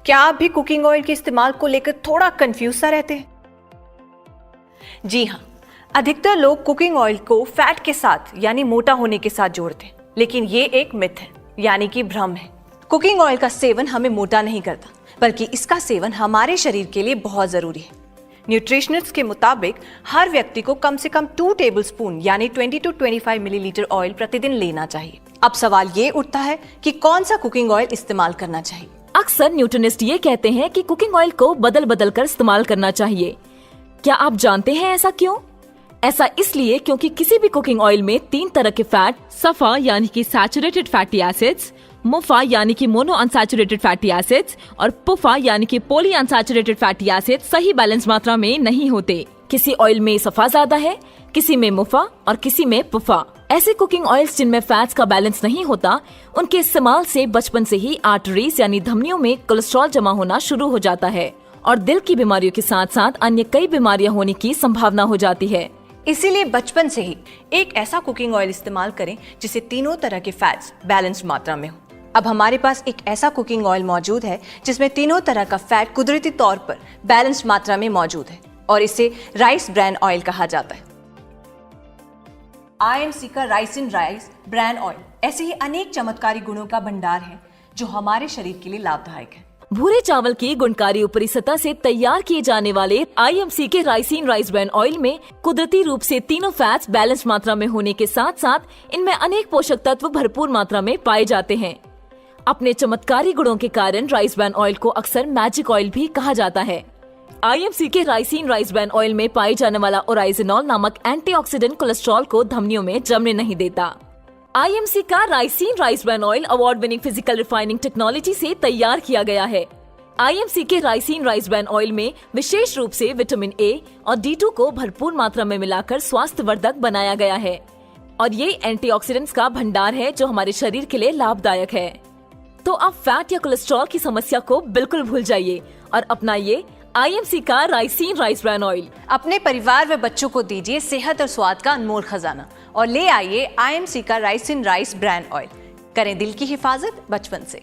क्या आप भी कुकिंग ऑयल के इस्तेमाल को लेकर थोड़ा कंफ्यूज सा रहते हैं? जी हाँ, अधिकतर लोग कुकिंग ऑयल को फैट के साथ यानी मोटा होने के साथ जोड़ते हैं, लेकिन ये एक मिथ है यानी कि भ्रम है। कुकिंग ऑयल का सेवन हमें मोटा नहीं करता, बल्कि इसका सेवन हमारे शरीर के लिए बहुत जरूरी है। न्यूट्रिशनिस्ट के मुताबिक हर व्यक्ति को कम से कम 2 टेबलस्पून यानी 20 to 25 मिलीलीटर ऑयल प्रतिदिन लेना चाहिए। अब सवाल ये उठता है कि कौन सा कुकिंग ऑयल इस्तेमाल करना चाहिए। अक्सर न्यूट्रिनिस्ट ये कहते हैं कि कुकिंग ऑयल को बदल बदल कर इस्तेमाल करना चाहिए। क्या आप जानते हैं ऐसा क्यों? ऐसा इसलिए क्योंकि किसी भी कुकिंग ऑयल में 3 तरह के फैट, सफा यानी कि सैचुरेटेड फैटी एसिड्स, मुफा यानी कि मोनो अनसैचुरेटेड फैटी एसिड्स और पुफा यानी कि पॉली अनसैचुरेटेड फैटी एसिड्स सही बैलेंस मात्रा में नहीं होते। किसी ऑयल में सफा ज्यादा है, किसी में मुफा और किसी में पुफा। ऐसे कुकिंग ऑयल्स जिनमें फैट्स का बैलेंस नहीं होता, उनके इस्तेमाल से बचपन से ही आर्टरीज यानी धमनियों में कोलेस्ट्रॉल जमा होना शुरू हो जाता है और दिल की बीमारियों के साथ साथ अन्य कई बीमारियां होने की संभावना हो जाती है। इसीलिए बचपन से ही एक ऐसा कुकिंग ऑयल इस्तेमाल करें जिसे तीनों तरह के फैट्स बैलेंस मात्रा में हो। अब हमारे पास एक ऐसा कुकिंग ऑयल मौजूद है जिसमें तीनों तरह का फैट कुदरती तौर पर बैलेंस मात्रा में मौजूद है और इसे राइस ब्रान ऑयल कहा जाता है। IMC का राइसिन राइस ब्रान ऑयल ऐसे ही अनेक चमत्कारी गुणों का भंडार है जो हमारे शरीर के लिए लाभदायक है। भूरे चावल की गुणकारी ऊपरी सतह से तैयार किए जाने वाले IMC के राइसिन राइस ब्रान ऑयल में कुदरती रूप से तीनों फैट्स बैलेंस मात्रा में होने के साथ साथ इनमें अनेक पोषक तत्व भरपूर मात्रा में पाए जाते हैं। अपने चमत्कारी गुणों के कारण राइस ब्रान ऑयल को अक्सर मैजिक ऑयल भी कहा जाता है। IMC के राइसिन राइस ब्रान ऑयल में पाए जाने वाला ओराइजिनॉल नामक एंटीऑक्सीडेंट कोलेस्ट्रॉल को धमनियों में जमने नहीं देता। IMC का ricin rice bran oil award winning physical refining technology से तैयार किया गया है। IMC के राइसिन राइस ब्रान ऑयल में विशेष रूप से विटामिन A और D2 को भरपूर मात्रा में मिलाकर स्वास्थ्यवर्धक बनाया गया है और ये एंटीऑक्सीडेंट्स का भंडार है जो हमारे शरीर के लिए लाभदायक है। तो अब फैट या कोलेस्ट्रॉल की समस्या को बिल्कुल भूल जाइए और अपनाइए IMC का राइसिन राइस ब्रान ऑयल। अपने परिवार व बच्चों को दीजिए सेहत और स्वाद का अनमोल खजाना और ले आइए IMC का राइसिन राइस ब्रान ऑयल। करें दिल की हिफाजत बचपन से।